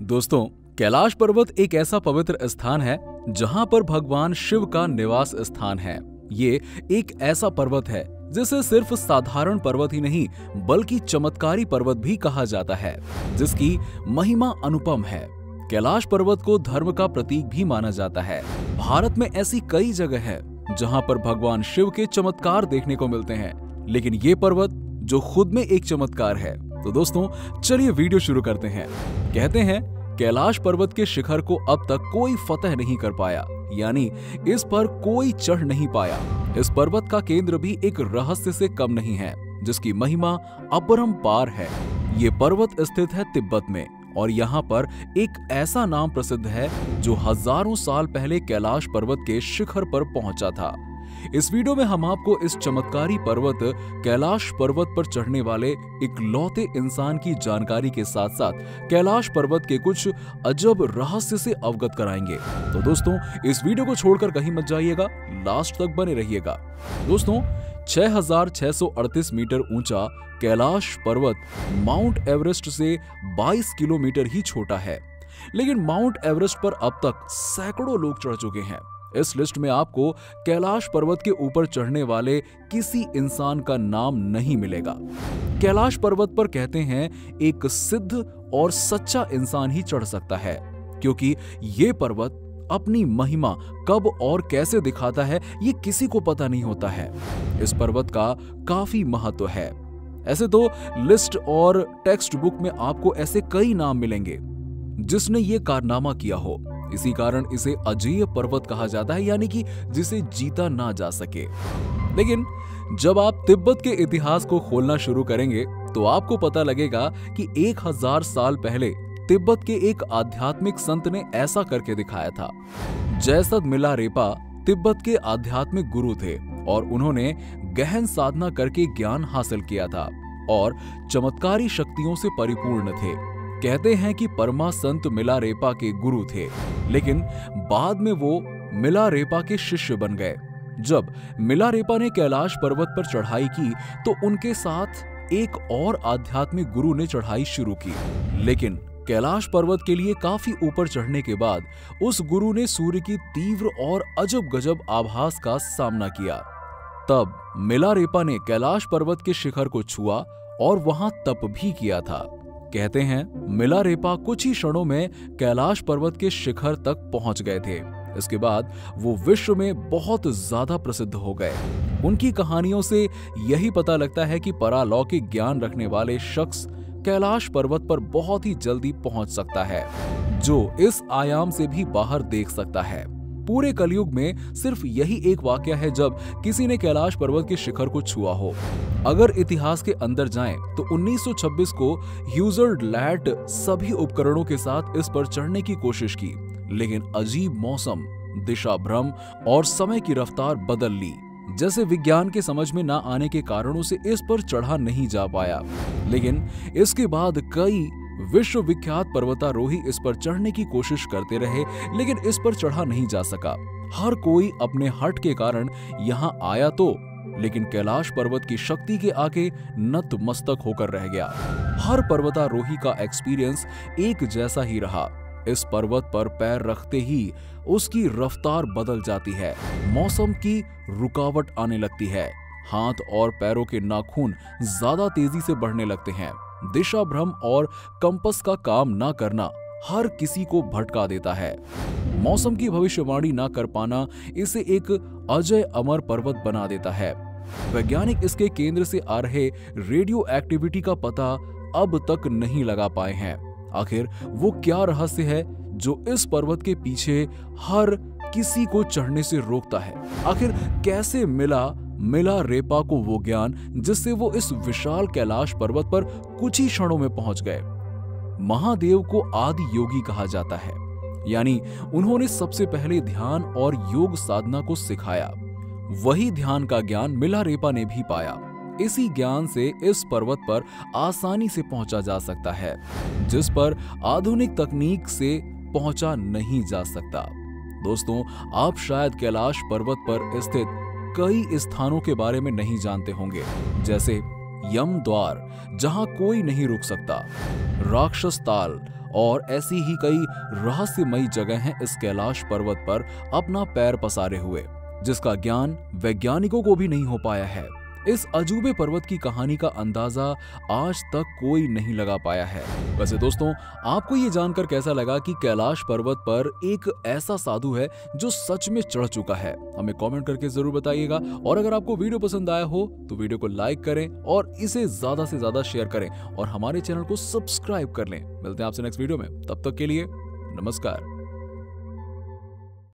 दोस्तों, कैलाश पर्वत एक ऐसा पवित्र स्थान है जहां पर भगवान शिव का निवास स्थान है। ये एक ऐसा पर्वत है जिसे सिर्फ साधारण पर्वत ही नहीं बल्कि चमत्कारी पर्वत भी कहा जाता है, जिसकी महिमा अनुपम है। कैलाश पर्वत को धर्म का प्रतीक भी माना जाता है। भारत में ऐसी कई जगह है जहां पर भगवान शिव के चमत्कार देखने को मिलते हैं, लेकिन ये पर्वत जो खुद में एक चमत्कार है। तो दोस्तों, चलिए वीडियो शुरू करते हैं। कहते हैं कैलाश पर्वत के शिखर को अब तक कोई फतह नहीं कर पाया, यानी इस पर कोई चढ़ नहीं पाया। इस पर्वत का केंद्र भी एक रहस्य से कम नहीं है, जिसकी महिमा अपरंपार है। ये पर्वत स्थित है तिब्बत में और यहाँ पर एक ऐसा नाम प्रसिद्ध है जो हजारों साल पहले कैलाश पर्वत के शिखर पर पहुंचा था। इस वीडियो में हम आपको इस चमत्कारी पर्वत कैलाश पर्वत पर चढ़ने वाले इकलौते इंसान की जानकारी के साथ साथ कैलाश पर्वत के कुछ अजब रहस्य से अवगत कराएंगे। तो दोस्तों, इस वीडियो को छोड़कर कहीं मत जाइएगा, लास्ट तक बने रहिएगा। दोस्तों, 6,638 मीटर ऊंचा कैलाश पर्वत माउंट एवरेस्ट से 22 किलोमीटर ही छोटा है, लेकिन माउंट एवरेस्ट पर अब तक सैकड़ों लोग चढ़ चुके हैं। इस लिस्ट में आपको कैलाश पर्वत के ऊपर चढ़ने वाले किसी इंसान का नाम नहीं मिलेगा। कैलाश पर्वत पर कहते हैं एक सिद्ध और सच्चा इंसान ही चढ़ सकता है, क्योंकि ये पर्वत अपनी महिमा कब और कैसे दिखाता है ये किसी को पता नहीं होता है। इस पर्वत का काफी महत्व है। ऐसे तो लिस्ट और टेक्स्ट बुक में आपको ऐसे कई नाम मिलेंगे जिसने ये कारनामा किया हो। इसी कारण इसे अजेय पर्वत कहा जाता है, यानी कि जिसे जीता ना जा सके। लेकिन जब आप तिब्बत के इतिहास को खोलना शुरू करेंगे तो आपको पता लगेगा कि 1000 साल पहले तिब्बत के एक आध्यात्मिक संत ने ऐसा करके दिखाया था। जैसद मिलारेपा तिब्बत के आध्यात्मिक गुरु थे और उन्होंने गहन साधना करके ज्ञान हासिल किया था और चमत्कारी शक्तियों से परिपूर्ण थे। कहते हैं कि परमा संत मिलारेपा के गुरु थे, लेकिन बाद में वो मिलारेपा के शिष्य बन गए। जब मिलारेपा ने कैलाश पर्वत पर चढ़ाई की तो उनके साथ एक और आध्यात्मिक गुरु ने चढ़ाई शुरू की, लेकिन कैलाश पर्वत के लिए काफी ऊपर चढ़ने के बाद उस गुरु ने सूर्य की तीव्र और अजब गजब आभास का सामना किया। तब मिलारेपा ने कैलाश पर्वत के शिखर को छुआ और वहां तप भी किया था। कहते हैं मिलारेपा कुछ ही क्षणों में कैलाश पर्वत के शिखर तक पहुंच गए थे। इसके बाद वो विश्व में बहुत ज्यादा प्रसिद्ध हो गए। उनकी कहानियों से यही पता लगता है कि परालौकिक ज्ञान रखने वाले शख्स कैलाश पर्वत पर बहुत ही जल्दी पहुंच सकता है, जो इस आयाम से भी बाहर देख सकता है। पूरे कलयुग में सिर्फ यही एक वाकया है जब किसी ने कैलाश पर्वत के शिखर को छुआ हो। अगर इतिहास के अंदर जाएं तो 1926 को ह्यूजर्ड लैट सभी उपकरणों के साथ इस पर चढ़ने की कोशिश की, लेकिन अजीब मौसम, दिशा भ्रम और समय की रफ्तार बदल ली जैसे विज्ञान के समझ में ना आने के कारणों से इस पर चढ़ा नहीं जा पाया। लेकिन इसके बाद कई विश्व विख्यात पर्वतारोही इस पर चढ़ने की कोशिश करते रहे, लेकिन इस पर चढ़ा नहीं जा सका। हर कोई अपने हट के कारण यहाँ आया तो, लेकिन कैलाश पर्वत की शक्ति के आगे नतमस्तक होकर रह गया। हर पर्वतारोही का एक्सपीरियंस एक जैसा ही रहा। इस पर्वत पर पैर रखते ही उसकी रफ्तार बदल जाती है, मौसम की रुकावट आने लगती है, हाथ और पैरों के नाखून ज्यादा तेजी से बढ़ने लगते हैं। दिशा भ्रम और कंपस का काम ना करना हर किसी को भटका देता है। मौसम की भविष्यवाणी ना कर पाना इसे एक अजय अमर पर्वत बना देता है। वैज्ञानिक इसके केंद्र से आ रहे रेडियो एक्टिविटी का पता अब तक नहीं लगा पाए हैं। आखिर वो क्या रहस्य है जो इस पर्वत के पीछे हर किसी को चढ़ने से रोकता है? आखिर कैसे मिलारेपा को वो ज्ञान जिससे वो इस विशाल कैलाश पर्वत पर कुछ ही क्षणों में पहुंच गए? महादेव को आदि योगी कहा जाता है, यानी उन्होंने सबसे पहले ध्यान और योग साधना को सिखाया। वही ध्यान का ज्ञान मिलारेपा ने भी पाया। इसी ज्ञान से इस पर्वत पर आसानी से पहुंचा जा सकता है, जिस पर आधुनिक तकनीक से पहुंचा नहीं जा सकता। दोस्तों, आप शायद कैलाश पर्वत पर स्थित कई स्थानों के बारे में नहीं जानते होंगे, जैसे यम द्वार जहां कोई नहीं रुक सकता, राक्षस ताल और ऐसी ही कई रहस्यमयी जगह हैं इस कैलाश पर्वत पर अपना पैर पसारे हुए, जिसका ज्ञान वैज्ञानिकों को भी नहीं हो पाया है। इस अजूबे पर्वत की कहानी का अंदाजा आज तक कोई नहीं लगा पाया है। वैसे दोस्तों, आपको ये जानकर कैसा लगा कि कैलाश पर्वत पर एक ऐसा साधु है जो सच में चढ़ चुका है? हमें कमेंट करके जरूर बताइएगा। और अगर आपको वीडियो पसंद आया हो तो वीडियो को लाइक करें और इसे ज्यादा से ज्यादा शेयर करें और हमारे चैनल को सब्सक्राइब कर लें। मिलते हैं आपसे नेक्स्ट वीडियो में, तब तक के लिए नमस्कार।